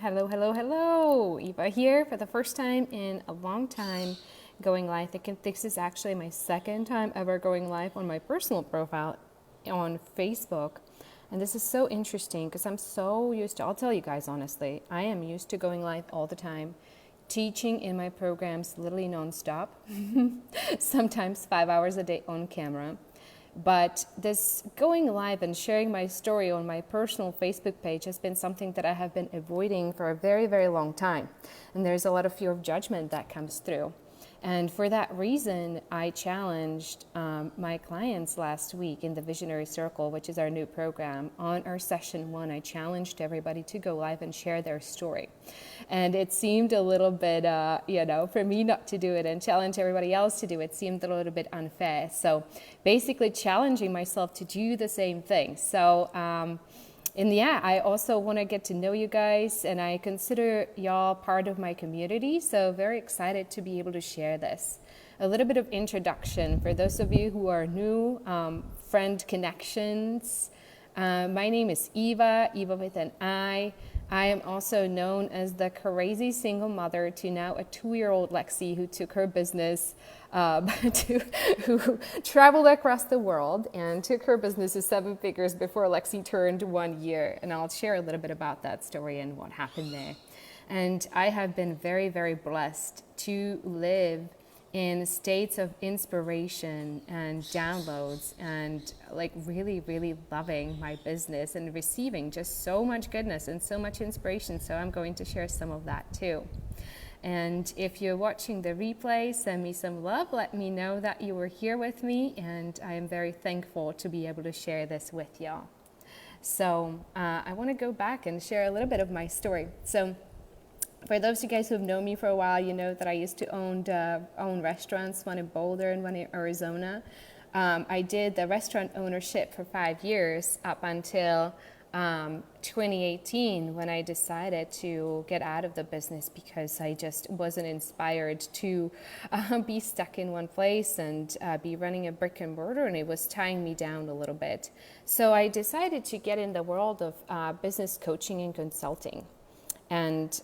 Hello, hello, hello. Eva here for the first time in a long time going live. I think this is actually my second time ever going live on my personal profile on Facebook. And this is so interesting because I'm so used to, I'll tell you guys honestly, I am used to going live all the time, teaching in my programs literally nonstop, sometimes 5 hours a day on camera. But this going live and sharing my story on my personal Facebook page has been something that I have been avoiding for a very, very long time. And there's a lot of fear of judgment that comes through. And for that reason, I challenged my clients last week in the Visionary Circle, which is our new program. On our session 1, I challenged everybody to go live and share their story. And it seemed a little bit, for me not to do it and challenge everybody else to do it seemed a little bit unfair. So basically challenging myself to do the same thing. So, I also want to get to know you guys, and I consider y'all part of my community, so very excited to be able to share this. A little bit of introduction for those of you who are new, friend connections. My name is Eva with an I. I am also known as the crazy single mother to now a 2-year-old Lexi who took her business, who traveled across the world and took her business to 7 figures before Lexi turned 1 year. And I'll share a little bit about that story and what happened there. And I have been very, very blessed to live in states of inspiration and downloads and like really, really loving my business and receiving just so much goodness and so much inspiration. So I'm going to share some of that too. And if you're watching the replay, send me some love. Let me know that you were here with me. And I am very thankful to be able to share this with y'all. So I want to go back and share a little bit of my story. So for those of you guys who have known me for a while, you know that I used to own restaurants, one in Boulder and one in Arizona. I did the restaurant ownership for 5 years up until 2018 when I decided to get out of the business because I just wasn't inspired to be stuck in one place and be running a brick and mortar, and it was tying me down a little bit. So I decided to get in the world of business coaching and consulting. And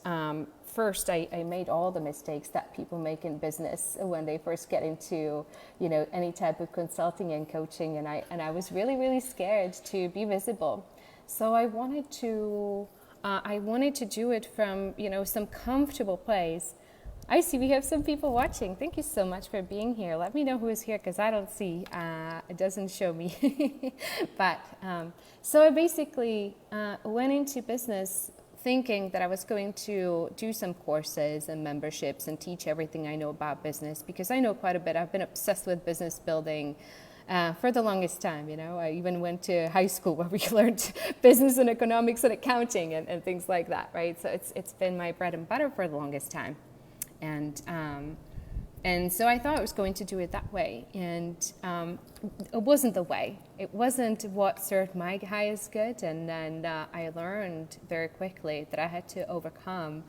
first, I made all the mistakes that people make in business when they first get into, any type of consulting and coaching. And I was really, really scared to be visible. So I wanted to do it from, some comfortable place. I see we have some people watching. Thank you so much for being here. Let me know who is here because I don't see. It doesn't show me. But so I basically went into business thinking that I was going to do some courses and memberships and teach everything I know about business because I know quite a bit. I've been obsessed with business building for the longest time. I even went to high school where we learned business and economics and accounting and things like that, right? So it's been my bread and butter for the longest time. And so I thought I was going to do it that way. And it wasn't the way. It wasn't what served my highest good. And then I learned very quickly that I had to overcome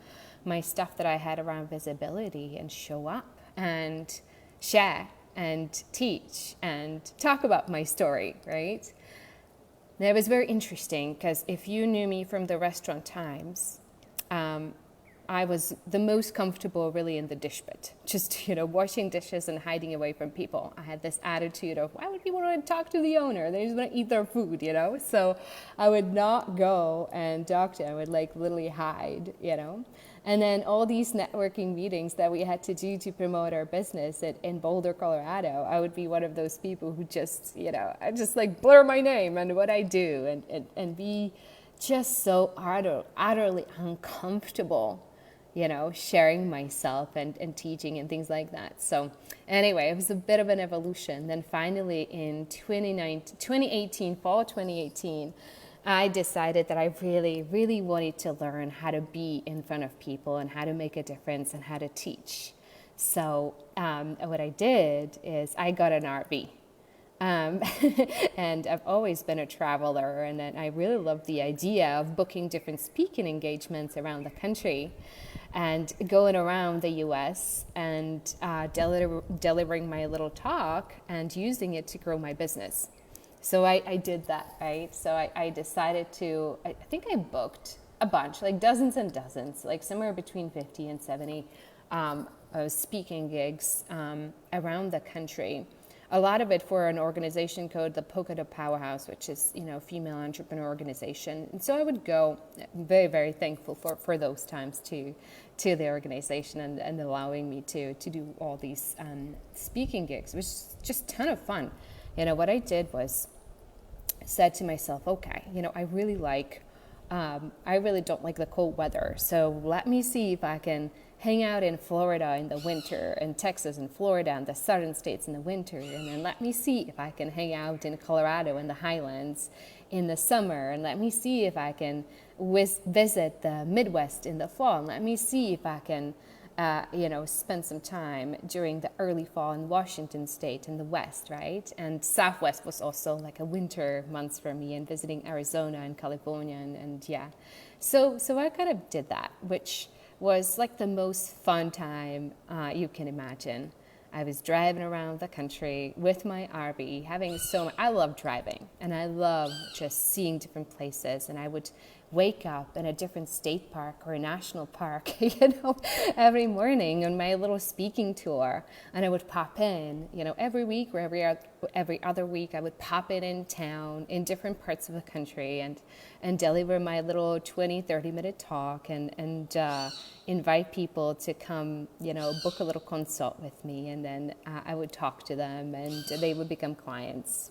my stuff that I had around visibility and show up and share and teach and talk about my story, right? And it was very interesting because if you knew me from the restaurant times, I was the most comfortable really in the dish pit, just, washing dishes and hiding away from people. I had this attitude of, why would people want to talk to the owner? They just want to eat their food, So I would not go and talk to them. I would literally hide, And then all these networking meetings that we had to do to promote our business in Boulder, Colorado, I would be one of those people who just, I just blur my name and what I do and be just so utterly uncomfortable, sharing myself and teaching and things like that. So anyway, it was a bit of an evolution. Then finally in 2018, fall 2018, I decided that I really, really wanted to learn how to be in front of people and how to make a difference and how to teach. So what I did is I got an RV. And I've always been a traveler, and I really love the idea of booking different speaking engagements around the country and going around the U.S. and delivering my little talk and using it to grow my business. So I did that, right? So I decided to, I think I booked a bunch, like dozens and dozens, like somewhere between 50 and 70 speaking gigs around the country. A lot of it for an organization called the Polka Dot Powerhouse, which is, female entrepreneur organization. And so I would go, very, very thankful for those times to the organization and allowing me to do all these speaking gigs. It was just a ton of fun. What I did was said to myself, okay, I really don't like the cold weather. So let me see if I can hang out in Florida in the winter, and Texas and Florida and the southern states in the winter. And then let me see if I can hang out in Colorado in the highlands in the summer. And let me see if I can visit the Midwest in the fall. And let me see if I can, spend some time during the early fall in Washington State in the West, right? And Southwest was also like a winter months for me, and visiting Arizona and California. And yeah. So I kind of did that, which was like the most fun time you can imagine. I was driving around the country with my RV, I love driving, and I love just seeing different places. And I would wake up in a different state park or a national park, every morning on my little speaking tour. And I would pop in, every week or every other week, I would pop in town in different parts of the country and deliver my little 20, 30-minute talk and invite people to come, book a little consult with me. And then I would talk to them, and they would become clients.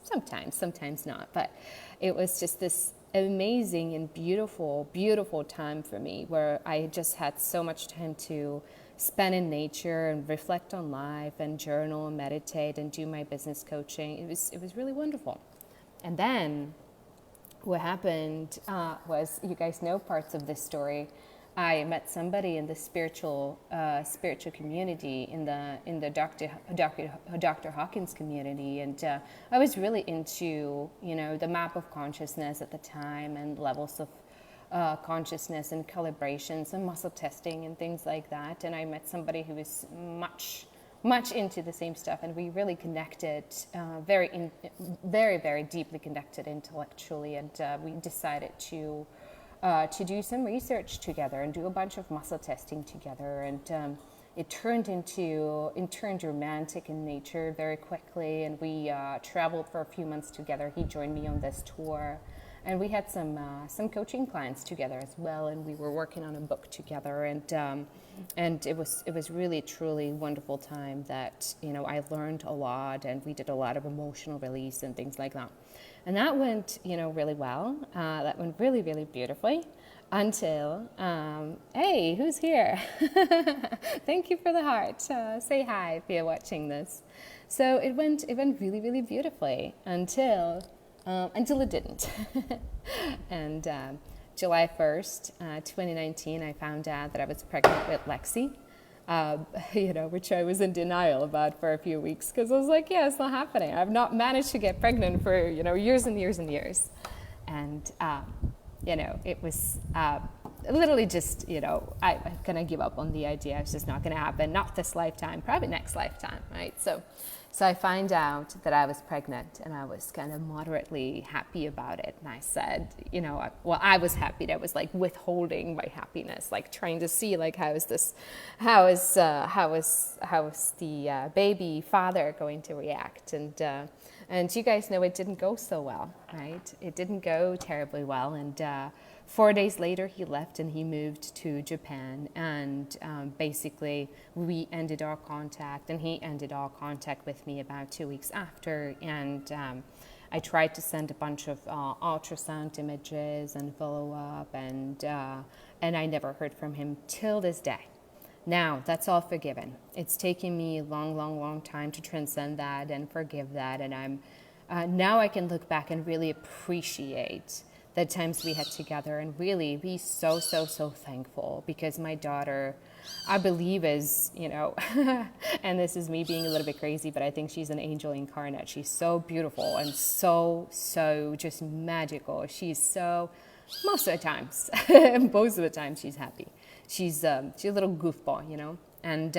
Sometimes not. But it was just this amazing and beautiful, beautiful time for me, where I just had so much time to spend in nature and reflect on life and journal and meditate and do my business coaching. It was really wonderful. And then what happened was, you guys know parts of this story. I met somebody in the spiritual community, in the Dr. Hawkins community, and I was really into the map of consciousness at the time, and levels of consciousness and calibrations and muscle testing and things like that. And I met somebody who was much into the same stuff, and we really connected, very, very deeply connected intellectually, and we decided to do some research together and do a bunch of muscle testing together. And it turned romantic in nature very quickly. And we traveled for a few months together. He joined me on this tour, and we had some coaching clients together as well. And we were working on a book together. And it was really, truly wonderful time that, I learned a lot, and we did a lot of emotional release and things like that. And that went, really well. That went really, really beautifully until, hey, who's here? Thank you for the heart. Say hi if you're watching this. So it went really, really beautifully until it didn't. And July 1st, 2019, I found out that I was pregnant with Lexi. Which I was in denial about for a few weeks, because I was like, yeah, it's not happening. I've not managed to get pregnant for, years and years and years. And, it was literally just, I kind of give up on the idea. It's just not going to happen. Not this lifetime, probably next lifetime, right? So I find out that I was pregnant, and I was kind of moderately happy about it. And I said, I was happy. I was like withholding my happiness, like trying to see like how is the baby father going to react? And you guys know it didn't go so well, right? It didn't go terribly well. And 4 days later, he left and he moved to Japan. And basically, we ended our contact, and he ended our contact with me about 2 weeks after. And I tried to send a bunch of ultrasound images and follow up, and I never heard from him till this day. Now, that's all forgiven. It's taken me a long time to transcend that and forgive that. And now I can look back and really appreciate the times we had together, and really be so thankful, because my daughter, I believe, is, and this is me being a little bit crazy, but I think she's an angel incarnate. She's so beautiful and so just magical. She's so, most of the times, most of the time she's happy. She's a little goofball, and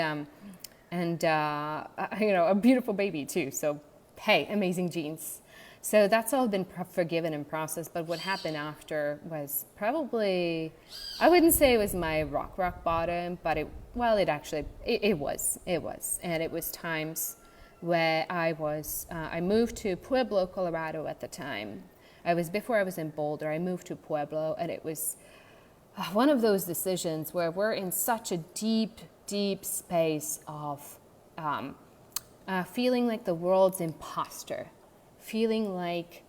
a beautiful baby too. So, hey, amazing genes. So that's all been forgiven and processed. But what happened after was probably, I wouldn't say it was my rock bottom, but it was. And it was times where I moved to Pueblo, Colorado at the time. Before I was in Boulder, I moved to Pueblo, and it was one of those decisions where we're in such a deep space of feeling like the world's imposter, feeling like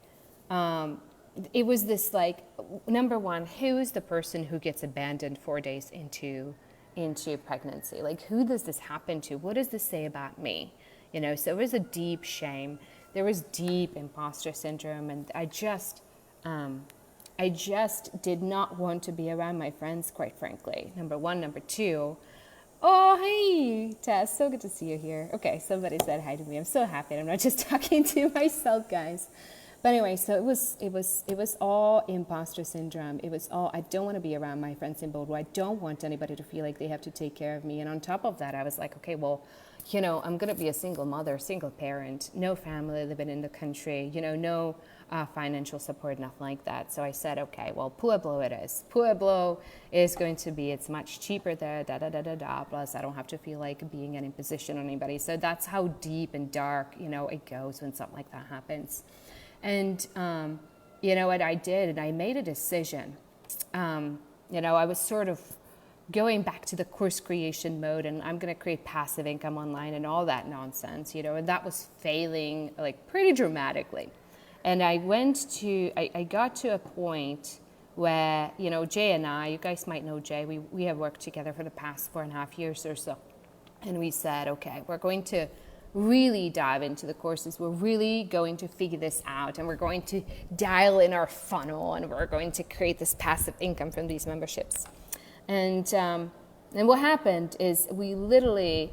it was this like, number one, who is the person who gets abandoned 4 days into pregnancy? Like, who does this happen to? What does this say about me? You know, so it was a deep shame. There was deep imposter syndrome, and I just did not want to be around my friends, quite frankly. Number one. Number two, oh, hey, Tess, so good to see you here. Okay, somebody said hi to me. I'm so happy. I'm not just talking to myself, guys. But anyway, so it was all imposter syndrome. It was all, I don't want to be around my friends in Boulder. I don't want anybody to feel like they have to take care of me. And on top of that, I was like, okay, well, you know, I'm going to be a single mother, single parent, no family living in the country, you know, no financial support, nothing like that. So I said, okay, well, Pueblo it is. Pueblo is going to be, it's much cheaper there, plus I don't have to feel like being in imposition on anybody. So that's how deep and dark, you know, it goes when something like that happens. And, you know, what I did, and I made a decision. You know, I was sort of going back to the course creation mode, and I'm going to create passive income online and all that nonsense, you know, and that was failing like pretty dramatically. And I got to a point where, you know, Jay and I, you guys might know Jay, we have worked together for the past 4.5 years or so. And we said, okay, we're going to really dive into the courses. We're really going to figure this out, and we're going to dial in our funnel, and we're going to create this passive income from these memberships. And what happened is we literally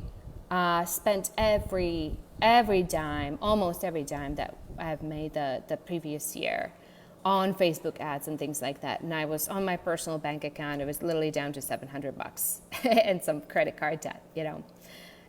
spent every dime, almost every dime that I've made the previous year on Facebook ads and things like that. And I was on my personal bank account. It was literally down to $700 and some credit card debt, you know.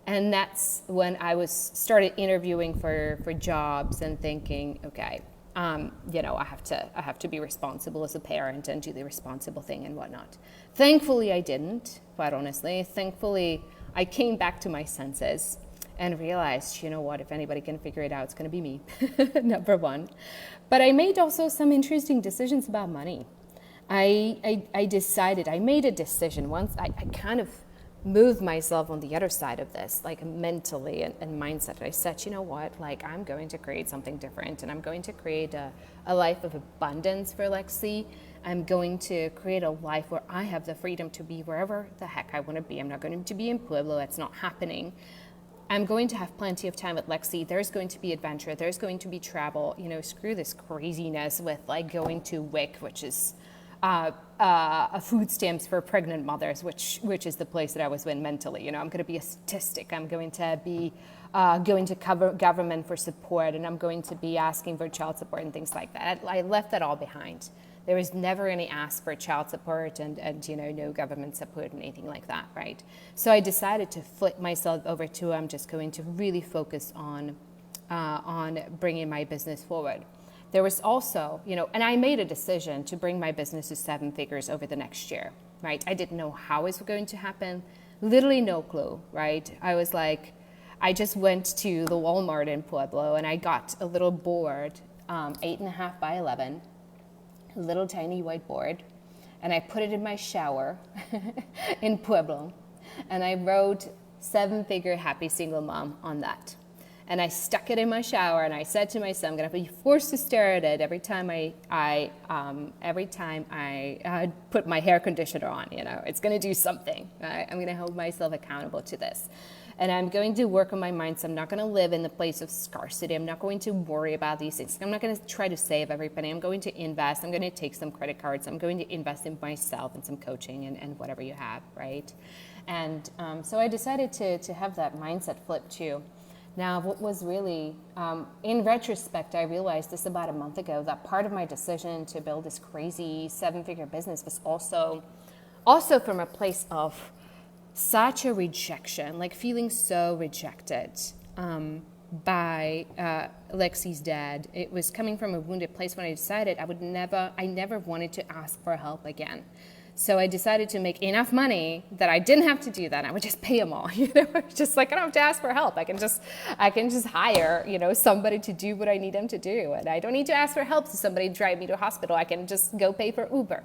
And that's when I started interviewing for jobs and thinking, okay, you know, I have to be responsible as a parent and do the responsible thing and whatnot. Thankfully, I didn't, quite honestly. Thankfully, I came back to my senses and realized, you know what, if anybody can figure it out, it's going to be me, number one. But I made also some interesting decisions about money. I made a decision once. I kind of moved myself on the other side of this, like mentally and mindset. I said, you know what, like I'm going to create something different, and I'm going to create a life of abundance for Lexi. I'm going to create a life where I have the freedom to be wherever the heck I want to be. I'm not going to be in Pueblo. That's not happening. I'm going to have plenty of time with Lexi. There's going to be adventure. There's going to be travel. You know, screw this craziness with like going to WIC, which is food stamps for pregnant mothers, which is the place that I was in mentally. You know, I'm going to be a statistic. I'm going to be going to cover government for support, and I'm going to be asking for child support and things like that. I left that all behind. There was never any ask for child support and you know, no government support and anything like that, right? So I decided to flip myself over to I'm just going to really focus on bringing my business forward. There was also, you know, and I made a decision to bring my business to 7 figures over the next year, right? I didn't know how it was going to happen, literally no clue, right? I was like, I just went to the Walmart in Pueblo, and I got a little board, 8.5 by 11, a little tiny white board, and I put it in my shower in Pueblo, and I wrote 7-figure happy single mom on that. And I stuck it in my shower, and I said to myself, I'm going to be forced to stare at it every time I put my hair conditioner on. You know, it's going to do something. Right? I'm going to hold myself accountable to this. And I'm going to work on my mindset. I'm not going to live in the place of scarcity. I'm not going to worry about these things. I'm not going to try to save every penny. I'm going to invest. I'm going to take some credit cards. I'm going to invest in myself and some coaching and whatever you have, right? And so I decided to have that mindset flip too. Now, what was really, in retrospect, I realized this about a month ago, that part of my decision to build this crazy 7-figure business was also from a place of such a rejection, like feeling so rejected. by Lexi's dad. It was coming from a wounded place when I decided I never wanted to ask for help again. So I decided to make enough money that I didn't have to do that. I would just pay them all, just like I don't have to ask for help. I can just hire, somebody to do what I need them to do. And I don't need to ask for help to somebody to drive me to a hospital. I can just go pay for Uber,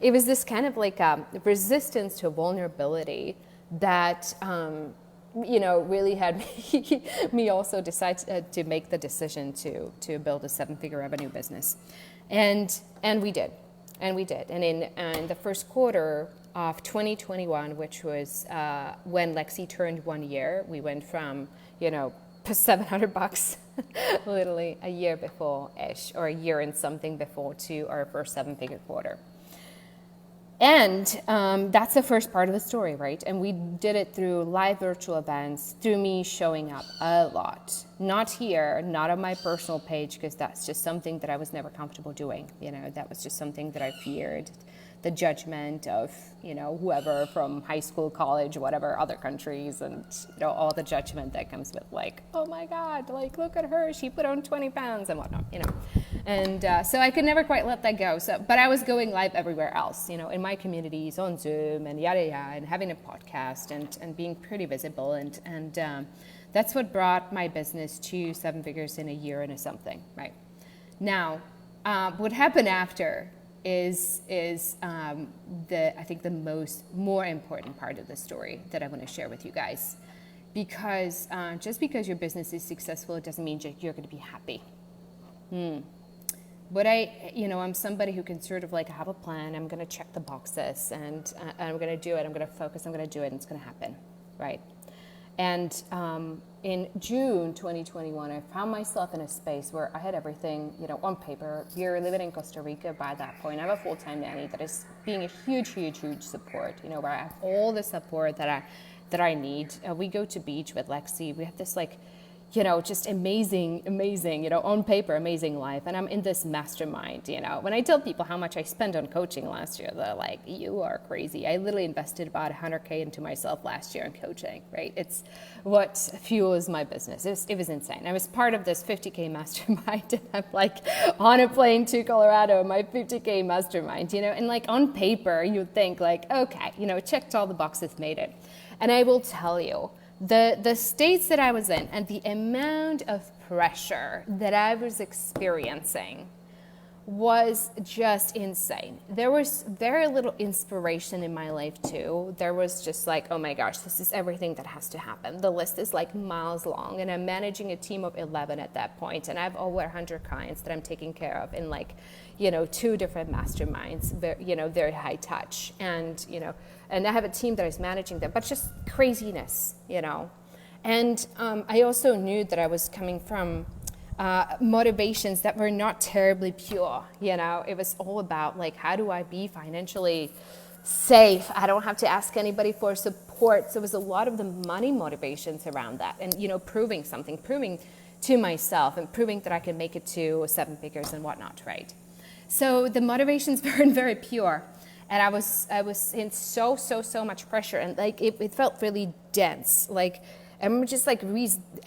It was this kind of like resistance to vulnerability that, really had me also decide to make the decision to build a 7-figure revenue business. And we did. And we did. And in the first quarter of 2021, which was when Lexi turned 1 year, we went from, $700 literally a year before-ish, or a year and something before, to our first 7-figure quarter. And that's the first part of the story, right? And we did it through live virtual events, through me showing up a lot. Not here, not on my personal page, because that's just something that I was never comfortable doing. That was just something that I feared. The judgment of, whoever from high school, college, whatever, other countries, and, all the judgment that comes with like, oh my God, like, look at her, she put on 20 pounds and whatnot, And so I could never quite let that go. But I was going live everywhere else, in my communities, on Zoom, and yada yada, and having a podcast, and being pretty visible. And that's what brought my business to 7 figures in a year and something, right? Now, what happened after is I think the more important part of the story that I want to share with you guys, because just because your business is successful, it doesn't mean you're going to be happy. But I'm somebody who can sort of like have a plan. I'm going to check the boxes, and I'm going to do it. I'm going to focus. I'm going to do it, and it's going to happen, right? And in June 2021, I found myself in a space where I had everything, on paper. We're living in Costa Rica by that point. I have a full-time nanny that is being a huge, huge, huge support, where I have all the support that I need. We go to beach with Lexi. We have this just amazing, on paper, amazing life. And I'm in this mastermind, When I tell people how much I spent on coaching last year, they're like, you are crazy. I literally invested about $100K into myself last year in coaching, right? It's what fuels my business. It was insane. I was part of this 50K mastermind, and I'm like on a plane to Colorado, my 50K mastermind, and like on paper, you'd think like, okay, checked all the boxes, made it. And I will tell you, the states that I was in and the amount of pressure that I was experiencing was just insane. There was very little inspiration in my life too. There was just like, oh my gosh, this is everything that has to happen. The list is like miles long, and I'm managing a team of 11 at that point, and I have over 100 clients that I'm taking care of in like, 2 different masterminds, very high touch, and and I have a team that is managing them, but just craziness, And I also knew that I was coming from motivations that were not terribly pure. It was all about like, how do I be financially safe? I don't have to ask anybody for support. So it was a lot of the money motivations around that, and proving to myself and proving that I can make it to 7 figures and whatnot, right? So the motivations weren't very pure, and I was in so much pressure, and like it felt really dense, like. I'm just like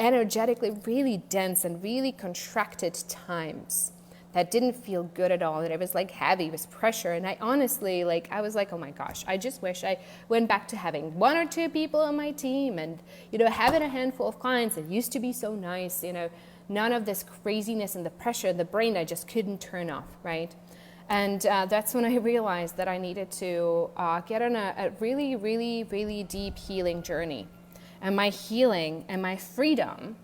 energetically really dense and really contracted times that didn't feel good at all. And it was like heavy, it was pressure. And I honestly, I was like, oh my gosh, I just wish I went back to having 1 or 2 people on my team and, having a handful of clients. It used to be so nice, none of this craziness and the pressure in the brain I just couldn't turn off, right? And that's when I realized that I needed to get on a really, really, really deep healing journey. And my healing and my freedom,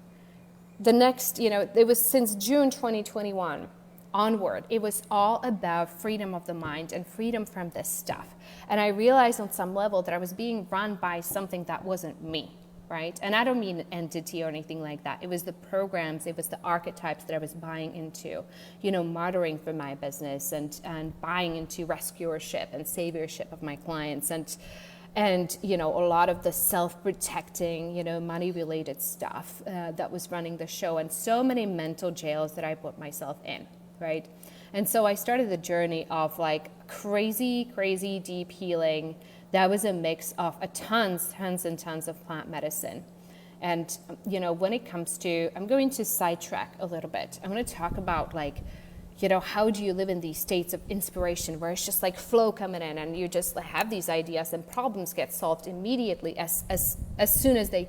the next, it was since June 2021 onward, it was all about freedom of the mind and freedom from this stuff. And I realized on some level that I was being run by something that wasn't me, right? And I don't mean an entity or anything like that. It was the programs, it was the archetypes that I was buying into, mothering for my business and buying into rescuership and saviorship of my clients, and a lot of the self-protecting, money-related stuff that was running the show, and so many mental jails that I put myself in, right? And so I started the journey of like crazy deep healing that was a mix of tons and tons of plant medicine. And, when it comes to, I'm going to sidetrack a little bit. I'm going to talk about how do you live in these states of inspiration where it's just like flow coming in and you just have these ideas and problems get solved immediately as soon as they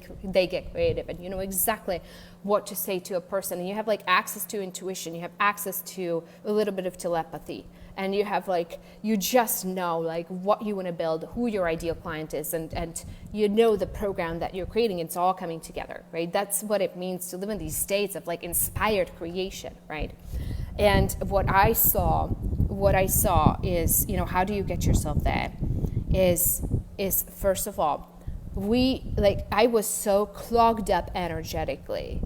get creative, and you know exactly what to say to a person, and you have access to intuition, you have access to a little bit of telepathy, and you have you just know what you want to build, who your ideal client is, and you know the program that you're creating. It's all coming together, right? That's what it means to live in these states of inspired creation, right? And what I saw is, how do you get yourself there? Is first of all, I was so clogged up energetically.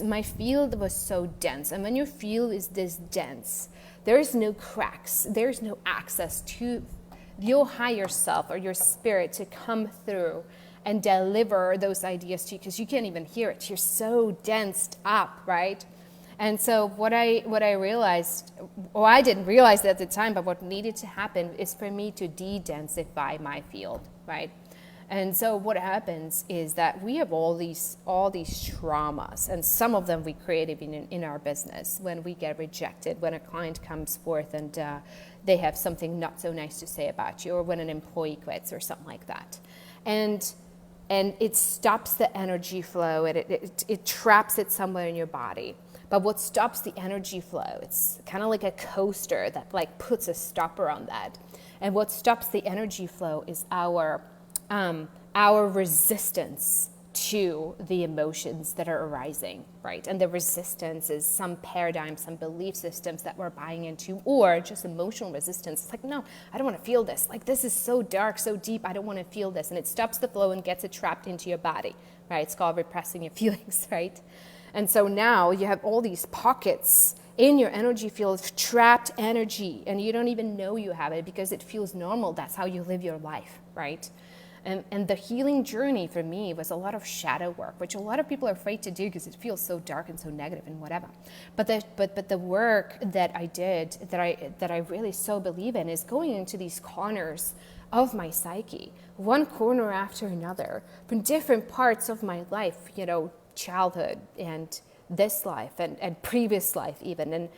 My field was so dense. And when your field is this dense, there's no cracks, there's no access to your higher self or your spirit to come through and deliver those ideas to you, because you can't even hear it. You're so densed up, right? And so what I realized, or I didn't realize it at the time, but what needed to happen is for me to de-densify my field, right? And so what happens is that we have all these traumas, and some of them we create even in our business when we get rejected, when a client comes forth and they have something not so nice to say about you, or when an employee quits or something like that. And it stops the energy flow, and it traps it somewhere in your body. But what stops the energy flow, it's kind of like a coaster that puts a stopper on that. And what stops the energy flow is our resistance to the emotions that are arising, right? And the resistance is some paradigm, some belief systems that we're buying into, or just emotional resistance. It's no, I don't want to feel this. This is so dark, so deep, I don't want to feel this. And it stops the flow and gets it trapped into your body, right? It's called repressing your feelings, right? And so now you have all these pockets in your energy field of trapped energy, and you don't even know you have it because it feels normal. That's how you live your life, right? And the healing journey for me was a lot of shadow work, which a lot of people are afraid to do because it feels so dark and so negative and whatever. But the work that I did, that I really so believe in, is going into these corners of my psyche, one corner after another, from different parts of my life, childhood and this life and previous life even,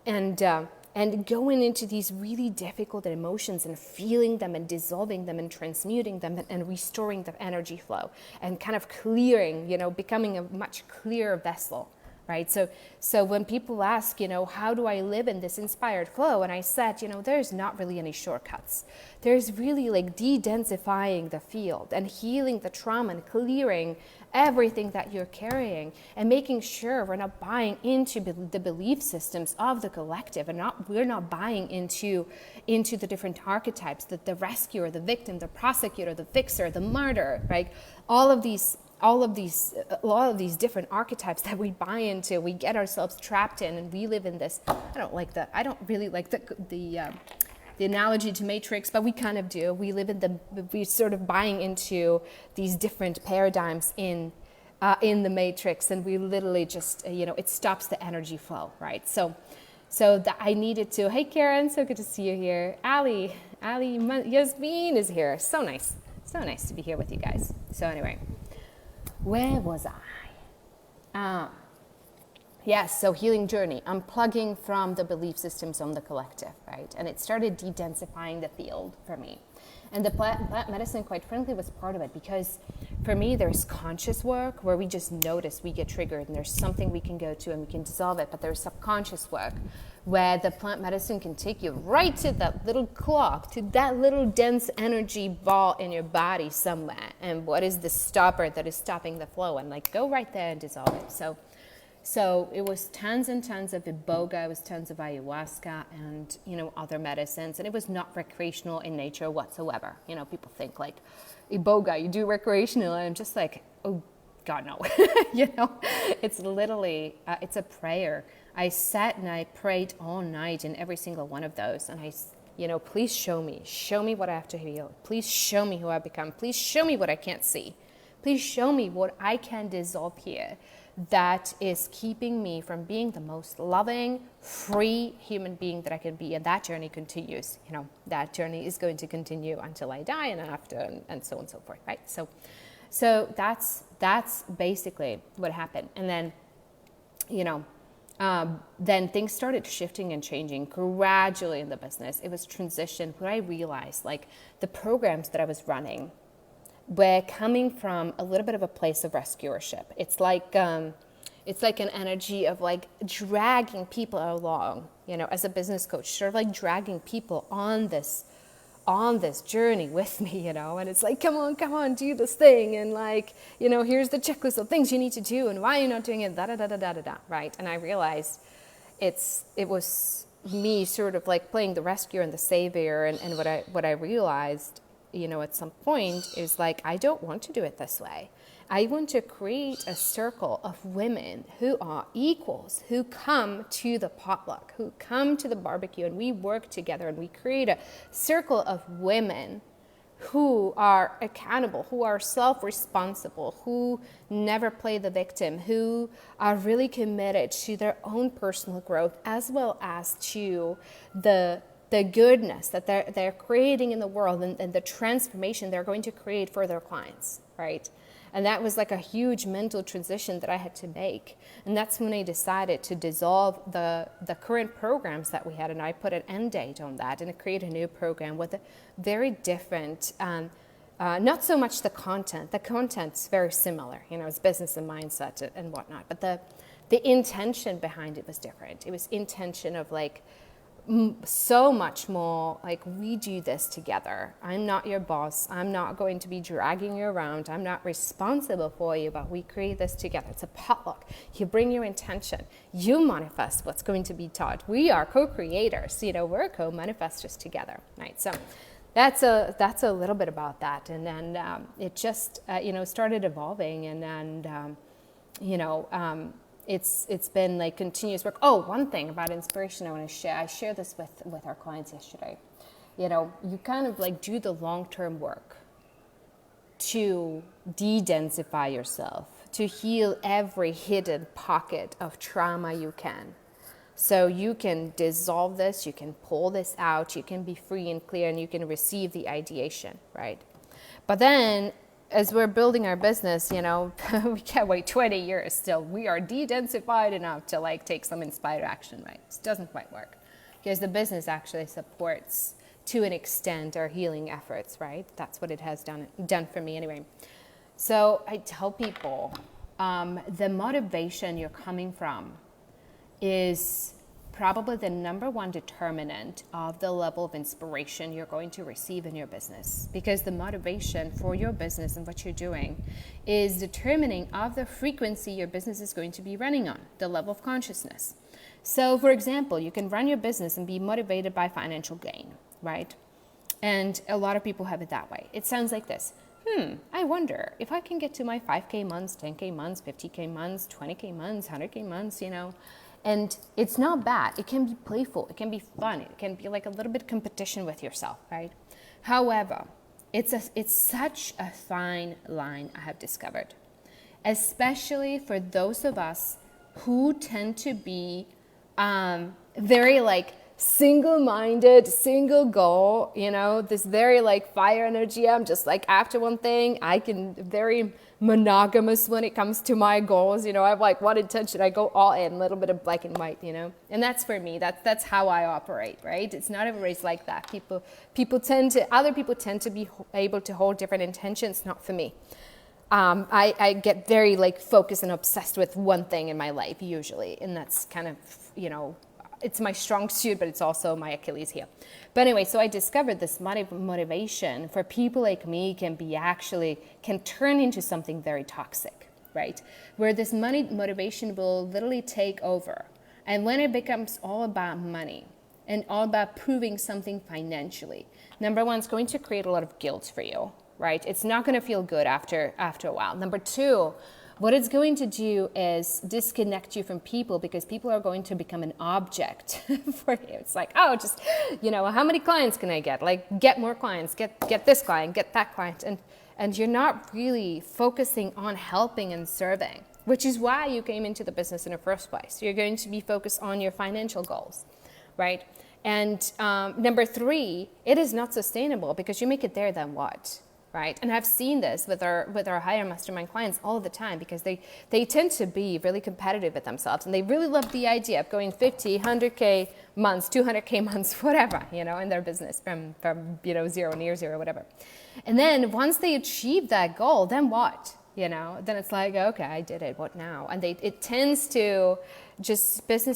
and going into these really difficult emotions and feeling them and dissolving them and transmuting them and restoring the energy flow and kind of clearing, becoming a much clearer vessel, right? So when people ask, how do I live in this inspired flow? And I said, there's not really any shortcuts. There's really de-densifying the field and healing the trauma and clearing everything that you're carrying and making sure we're not buying into the belief systems of the collective, and we're not buying into the different archetypes, the rescuer, the victim, the prosecutor, the fixer, the martyr, right? All of these different archetypes that we buy into, we get ourselves trapped in, and we live in this. I don't really like the analogy to Matrix, but we kind of do. We live in we're sort of buying into these different paradigms in the Matrix, and we literally just, it stops the energy flow, right? So I needed to. Hey, Karen, so good to see you here. Ali, Yasmin is here. So nice to be here with you guys. So anyway, where was I? Yes, so healing journey, unplugging from the belief systems on the collective, right? And it started de-densifying the field for me. And the plant medicine, quite frankly, was part of it, because for me, there's conscious work where we just notice we get triggered and there's something we can go to and we can dissolve it. But there's subconscious work where the plant medicine can take you right to that little clock, to that little dense energy ball in your body somewhere. And what is the stopper that is stopping the flow? And go right there and dissolve it. So it was tons and tons of iboga, it was tons of ayahuasca and, other medicines. And it was not recreational in nature whatsoever. People think iboga, you do recreational. And I'm just oh, God, no. It's literally, it's a prayer. I sat and I prayed all night in every single one of those. And please show me what I have to heal. Please show me who I've become. Please show me what I can't see. Please show me what I can dissolve here that is keeping me from being the most loving, free human being that I can be. And that journey continues. That journey is going to continue until I die and after, and so on and so forth, right? So that's basically what happened. And then, then things started shifting and changing gradually in the business. It was transition where I realized like the programs that I was running were coming from a little bit of a place of rescuership. It's like an energy of like dragging people along, as a business coach, sort of like dragging people on this journey with me, and it's like, come on, do this thing. And like, here's the checklist of things you need to do and why you're not doing it, right? And I realized it was me sort of like playing the rescuer and the savior. And what I realized, at some point is like, I don't want to do it this way. I want to create a circle of women who are equals, who come to the potluck, who come to the barbecue, and we work together and we create a circle of women who are accountable, who are self-responsible, who never play the victim, who are really committed to their own personal growth as well as to the goodness that they're creating in the world and the transformation they're going to create for their clients, right? And that was like a huge mental transition that I had to make. And that's when I decided to dissolve the current programs that we had. And I put an end date on that and create a new program with a very different, not so much the content. The content's very similar, it's business and mindset and whatnot. But the intention behind it was different. It was intention of like, so much more like we do this together. I'm not your boss. I'm not going to be dragging you around. I'm not responsible for you, but we create this together. It's a potluck. You bring your intention. You manifest what's going to be taught. We are co-creators. We're co-manifestors together, right? So that's a little bit about that. And then it just started evolving, and then it's been like continuous work. Oh, one thing about inspiration I want to share. I shared this with our clients yesterday. You kind of like do the long-term work to de-densify yourself, to heal every hidden pocket of trauma you can. So you can dissolve this, you can pull this out, you can be free and clear, and you can receive the ideation, right? But then as we're building our business, we can't wait 20 years still. We are de-densified enough to like take some inspired action, right? It doesn't quite work because the business actually supports to an extent our healing efforts, right? That's what it has done for me anyway. So I tell people the motivation you're coming from is probably the number one determinant of the level of inspiration you're going to receive in your business, because the motivation for your business and what you're doing is determining of the frequency your business is going to be running on, the level of consciousness. So for example, you can run your business and be motivated by financial gain, right? And a lot of people have it that way. It sounds like this. I wonder if I can get to my 5K months, 10K months, 50K months, 20K months, 100K months, And it's not bad. It can be playful. It can be fun. It can be like a little bit of competition with yourself, right? However, it's such a fine line I have discovered, especially for those of us who tend to be very like single-minded, single goal, this very like fire energy. I'm just like after one thing. I can very monogamous when it comes to my goals. I have like one intention. I go all in, a little bit of black and white, and that's for me. That's how I operate, right? It's not everybody's like that. Other people tend to be able to hold different intentions. Not for me. I get very like focused and obsessed with one thing in my life usually, and that's kind of it's my strong suit, but it's also my Achilles heel. But anyway, so I discovered this motivation for people like me can turn into something very toxic, right? Where this motivation will literally take over. And when it becomes all about money and all about proving something financially, number one, it's going to create a lot of guilt for you, right? It's not going to feel good after a while. Number two, what it's going to do is disconnect you from people, because people are going to become an object for you. It's like, oh, just, how many clients can I get? Like, get more clients, get this client, get that client. And you're not really focusing on helping and serving, which is why you came into the business in the first place. You're going to be focused on your financial goals, right? And number three, it is not sustainable, because you make it there, then what? right? And I've seen this with our higher mastermind clients all the time, because they tend to be really competitive with themselves, and they really love the idea of going 50, 100K months, 200K months, whatever, in their business from zero, near zero, whatever. And then once they achieve that goal, then what? Then it's like, okay, I did it. What now? And business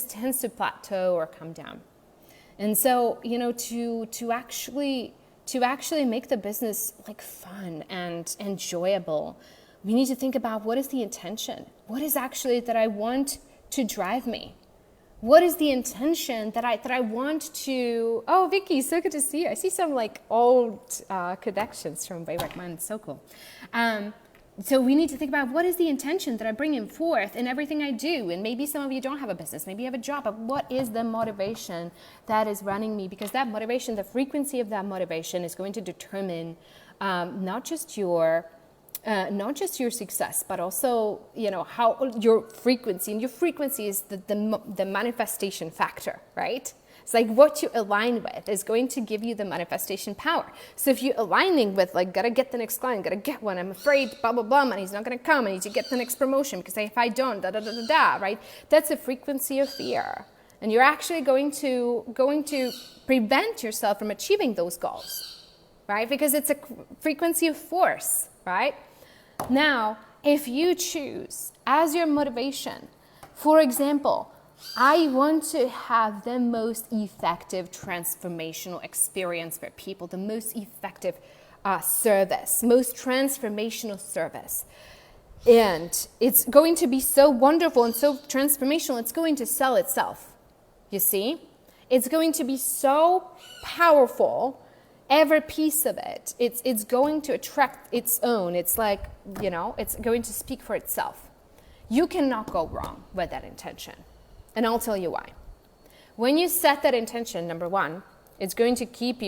tends to plateau or come down. And so, to actually make the business like fun and enjoyable, we need to think about, what is the intention? What is actually that I want to drive me? What is the intention that I want to? Oh, Vicky, so good to see you. I see some like old connections from way back when. It's so cool. So we need to think about, what is the intention that I bring in forth in everything I do? And maybe some of you don't have a business, maybe you have a job, but what is the motivation that is running me? Because that motivation, the frequency of that motivation is going to determine not just your success, but also, how your frequency, and your frequency is the manifestation factor, right? It's like what you align with is going to give you the manifestation power. So if you're aligning with like, gotta get the next client, gotta get one, I'm afraid, blah, blah, blah, money's not gonna come, I need to get the next promotion because if I don't, da, da, da, da, da, right? That's a frequency of fear. And you're actually going to prevent yourself from achieving those goals, right? Because it's a frequency of force, right? Now, if you choose as your motivation, for example, I want to have the most effective transformational experience for people, the most effective service, most transformational service. And it's going to be so wonderful and so transformational, it's going to sell itself. You see? It's going to be so powerful, every piece of it. It's going to attract its own. It's like, it's going to speak for itself. You cannot go wrong with that intention. And I'll tell you why. When you set that intention, number one, it's going to kick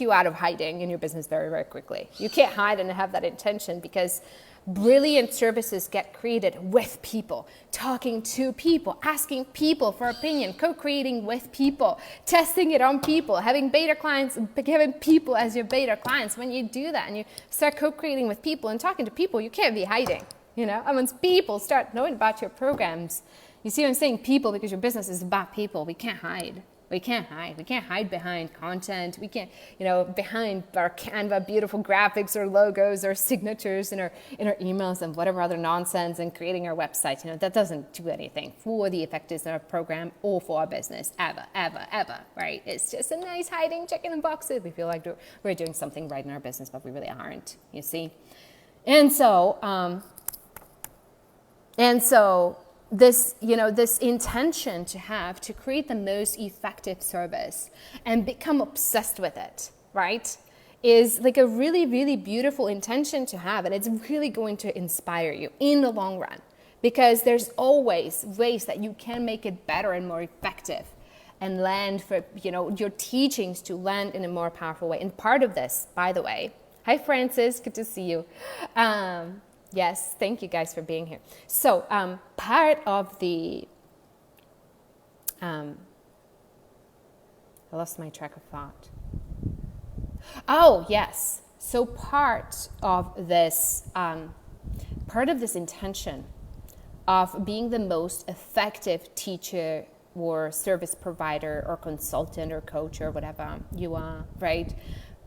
you out of hiding in your business very, very quickly. You can't hide and have that intention, because brilliant services get created with people, talking to people, asking people for opinion, co-creating with people, testing it on people, having beta clients, having people as your beta clients. When you do that and you start co-creating with people and talking to people, you can't be hiding, And once people start knowing about your programs, you see what I'm saying? People, because your business is about people. We can't hide. We can't hide. We can't hide behind content. We can't, behind our Canva beautiful graphics or logos or signatures in our emails and whatever other nonsense, and creating our website. That doesn't do anything for the effectiveness of our program or for our business ever, right? It's just a nice hiding, checking the boxes. We feel like we're doing something right in our business, but we really aren't. You see, and so this, this intention to create the most effective service and become obsessed with it, right, is like a really, really beautiful intention to have. And it's really going to inspire you in the long run, because there's always ways that you can make it better and more effective and land for, your teachings to land in a more powerful way. And part of this, by the way, hi, Francis, good to see you. Yes, thank you guys for being here. So part of the, I lost my track of thought. Oh, yes. So part of this intention of being the most effective teacher or service provider or consultant or coach or whatever you are, right?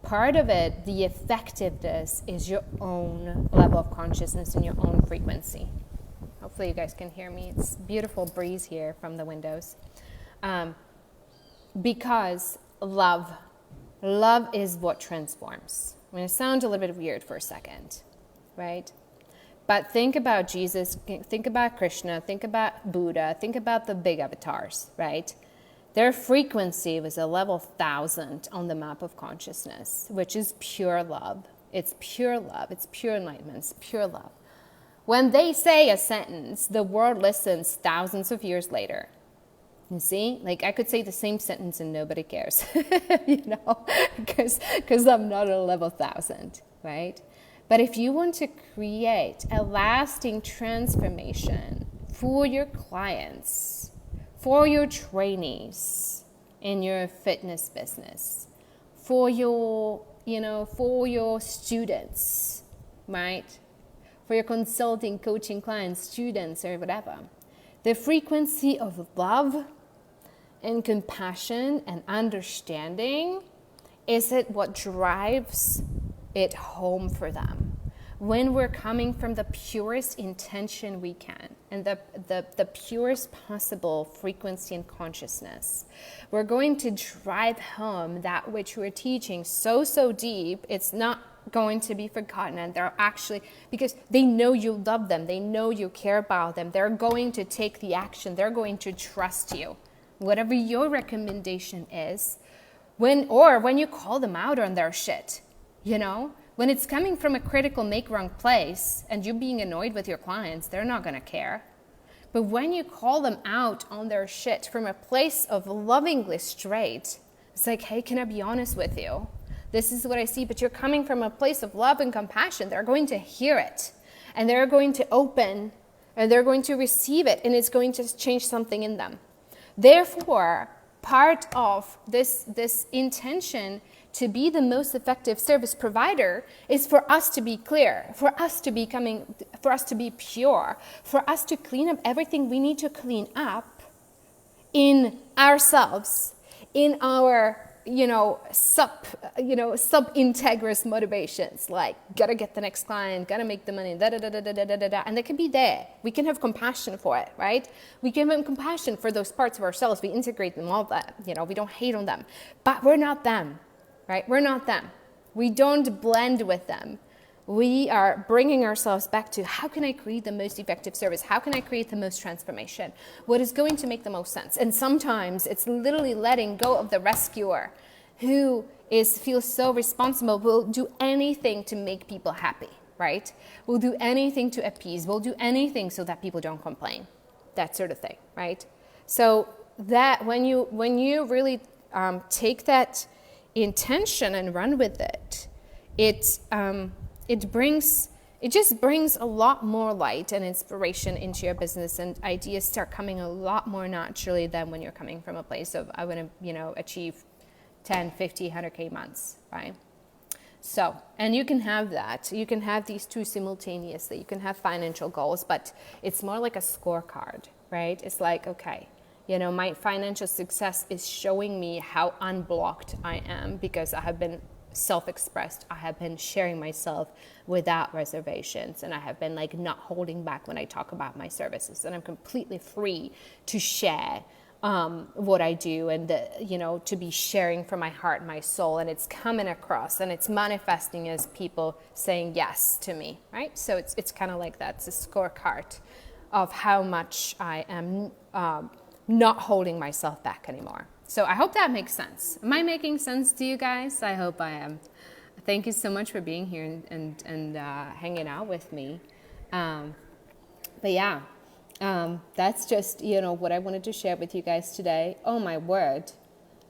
Part of it, the effectiveness, is your own level of consciousness and your own frequency. Hopefully you guys can hear me. It's beautiful breeze here from the windows. Because love is what transforms. I'm going to sound a little bit weird for a second, right? But think about Jesus, think about Krishna, think about Buddha, think about the big avatars, right? Their frequency was a level 1,000 on the map of consciousness, which is pure love. It's pure love. It's pure enlightenment. It's pure love. When they say a sentence, the world listens thousands of years later. You see? Like, I could say the same sentence and nobody cares, because I'm not a level 1,000, right? But if you want to create a lasting transformation for your clients, for your trainees in your fitness business, for your, for your students, right? For your consulting, coaching clients, students, or whatever. The frequency of love and compassion and understanding is it what drives it home for them. When we're coming from the purest intention we can and the purest possible frequency and consciousness, we're going to drive home that which we're teaching so deep, it's not going to be forgotten. And they're actually, because they know you love them, they know you care about them, they're going to take the action, they're going to trust you. Whatever your recommendation is, when you call them out on their shit, when it's coming from a critical make wrong place and you being annoyed with your clients, they're not going to care. But when you call them out on their shit from a place of lovingly straight, it's like, hey, can I be honest with you? This is what I see, but you're coming from a place of love and compassion. They're going to hear it and they're going to open and they're going to receive it, and it's going to change something in them. Therefore, part of this intention to be the most effective service provider is for us to be clear, for us to be pure, for us to clean up everything we need to clean up in ourselves, in our sub-integrous motivations, like gotta get the next client, gotta make the money, and they can be there. We can have compassion for it, right? We can have compassion for those parts of ourselves. We integrate them all that, we don't hate on them, but we're not them, right? We're not them. We don't blend with them. We are bringing ourselves back to how can I create the most effective service? How can I create the most transformation? What is going to make the most sense? And sometimes it's literally letting go of the rescuer who feels so responsible, will do anything to make people happy, right? Will do anything to appease, will do anything so that people don't complain, that sort of thing, right? So that when you really take that intention and run with it, it just brings a lot more light and inspiration into your business, and ideas start coming a lot more naturally than when you're coming from a place of, I want to, achieve 10, 50, 100K months, right? So, and you can have that. You can have these two simultaneously. You can have financial goals, but it's more like a scorecard, right? It's like, okay, my financial success is showing me how unblocked I am because I have been self-expressed. I have been sharing myself without reservations, and I have been not holding back when I talk about my services, and I'm completely free to share what I do, and to be sharing from my heart and my soul, and it's coming across and it's manifesting as people saying yes to me, right? So it's kind of like that. It's a scorecard of how much I am not holding myself back anymore. So I hope that makes sense. Am I making sense to you guys? I hope I am. Thank you so much for being here and hanging out with me. But yeah, that's just, what I wanted to share with you guys today. Oh my word.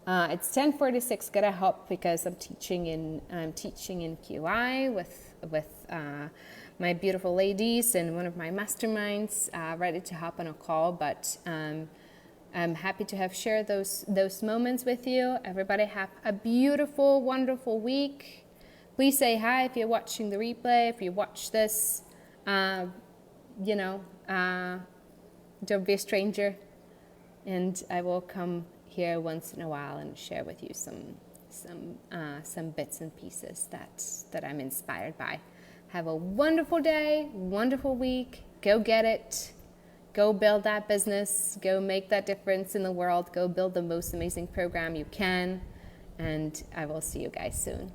It's 10:46. Gotta hop because I'm teaching in QI with my beautiful ladies and one of my masterminds, ready to hop on a call, but I'm happy to have shared those moments with you. Everybody have a beautiful, wonderful week. Please say hi if you're watching the replay. If you watch this, don't be a stranger. And I will come here once in a while and share with you some bits and pieces that I'm inspired by. Have a wonderful day, wonderful week. Go get it. Go build that business. Go make that difference in the world. Go build the most amazing program you can. And I will see you guys soon.